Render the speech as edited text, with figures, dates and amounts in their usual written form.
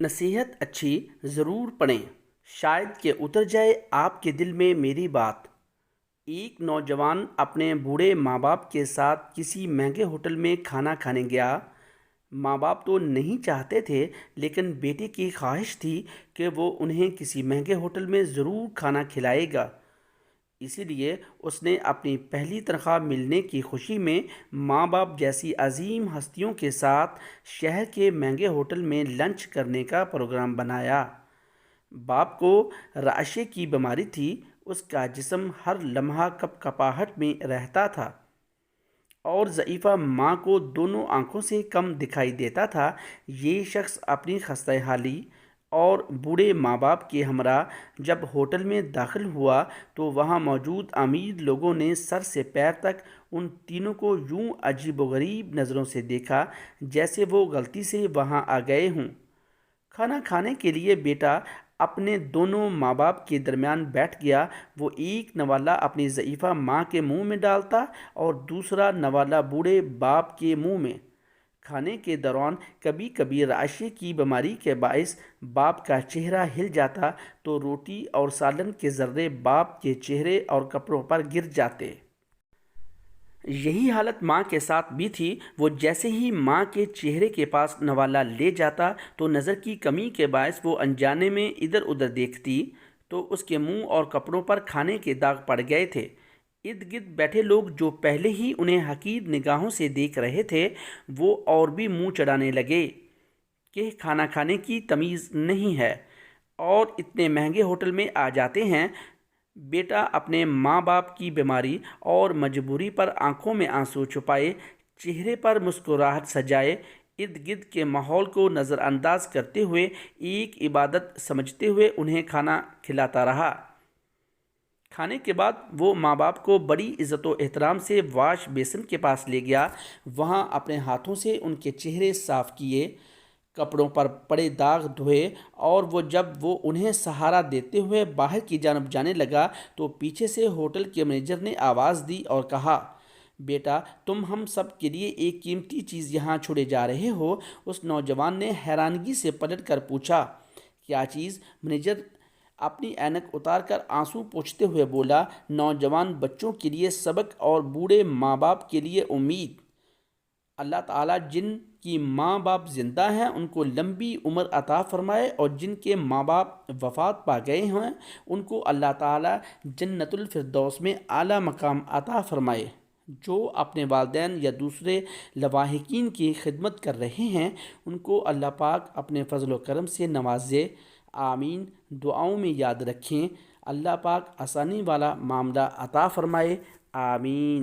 نصیحت اچھی ضرور پڑھیں، شاید کہ اتر جائے آپ کے دل میں میری بات۔ ایک نوجوان اپنے بوڑھے ماں باپ کے ساتھ کسی مہنگے ہوٹل میں کھانا کھانے گیا۔ ماں باپ تو نہیں چاہتے تھے، لیکن بیٹے کی خواہش تھی کہ وہ انہیں کسی مہنگے ہوٹل میں ضرور کھانا کھلائے گا۔ اسی لیے اس نے اپنی پہلی تنخواہ ملنے کی خوشی میں ماں باپ جیسی عظیم ہستیوں کے ساتھ شہر کے مہنگے ہوٹل میں لنچ کرنے کا پروگرام بنایا۔ باپ کو رعشے کی بیماری تھی، اس کا جسم ہر لمحہ کپ کپاہٹ میں رہتا تھا اور ضعیفہ ماں کو دونوں آنکھوں سے کم دکھائی دیتا تھا۔ یہ شخص اپنی خستہ حالی اور بوڑھے ماں باپ کے ہمراہ جب ہوٹل میں داخل ہوا تو وہاں موجود امیر لوگوں نے سر سے پیر تک ان تینوں کو یوں عجیب و غریب نظروں سے دیکھا جیسے وہ غلطی سے وہاں آ گئے ہوں۔ کھانا کھانے کے لیے بیٹا اپنے دونوں ماں باپ کے درمیان بیٹھ گیا۔ وہ ایک نوالہ اپنی ضعیفہ ماں کے منہ میں ڈالتا اور دوسرا نوالہ بوڑھے باپ کے منہ میں۔ کھانے کے دوران کبھی کبھی رعشے کی بیماری کے باعث باپ کا چہرہ ہل جاتا تو روٹی اور سالن کے ذرے باپ کے چہرے اور کپڑوں پر گر جاتے۔ یہی حالت ماں کے ساتھ بھی تھی۔ وہ جیسے ہی ماں کے چہرے کے پاس نوالہ لے جاتا تو نظر کی کمی کے باعث وہ انجانے میں ادھر ادھر دیکھتی تو اس کے منہ اور کپڑوں پر کھانے کے داغ پڑ گئے تھے۔ ارد گرد بیٹھے لوگ جو پہلے ہی انہیں حقیر نگاہوں سے دیکھ رہے تھے، وہ اور بھی منہ چڑھانے لگے کہ کھانا کھانے کی تمیز نہیں ہے اور اتنے مہنگے ہوٹل میں آ جاتے ہیں۔ بیٹا اپنے ماں باپ کی بیماری اور مجبوری پر آنکھوں میں آنسو چھپائے، چہرے پر مسکراہٹ سجائے، ارد گرد کے ماحول کو نظر انداز کرتے ہوئے ایک عبادت سمجھتے ہوئے انہیں کھانا کھلاتا رہا۔ کھانے کے بعد وہ ماں باپ کو بڑی عزت و احترام سے واش بیسن کے پاس لے گیا۔ وہاں اپنے ہاتھوں سے ان کے چہرے صاف کیے، کپڑوں پر پڑے داغ دھوئے اور جب وہ انہیں سہارا دیتے ہوئے باہر کی جانب جانے لگا تو پیچھے سے ہوٹل کے مینیجر نے آواز دی اور کہا، بیٹا تم ہم سب کے لیے ایک قیمتی چیز یہاں چھوڑے جا رہے ہو۔ اس نوجوان نے حیرانگی سے پلٹ کر پوچھا، کیا چیز؟ مینیجر اپنی اینک اتار کر آنسو پوچھتے ہوئے بولا، نوجوان بچوں کے لیے سبق اور بوڑھے ماں باپ کے لیے امید۔ اللہ تعالیٰ جن کی ماں باپ زندہ ہیں ان کو لمبی عمر عطا فرمائے اور جن کے ماں باپ وفات پا گئے ہیں ان کو اللہ تعالیٰ جنت الفردوس میں اعلیٰ مقام عطا فرمائے۔ جو اپنے والدین یا دوسرے لواحقین کی خدمت کر رہے ہیں ان کو اللہ پاک اپنے فضل و کرم سے نوازے، آمین۔ دعاؤں میں یاد رکھیں، اللہ پاک آسانی والا معاملہ عطا فرمائے، آمین۔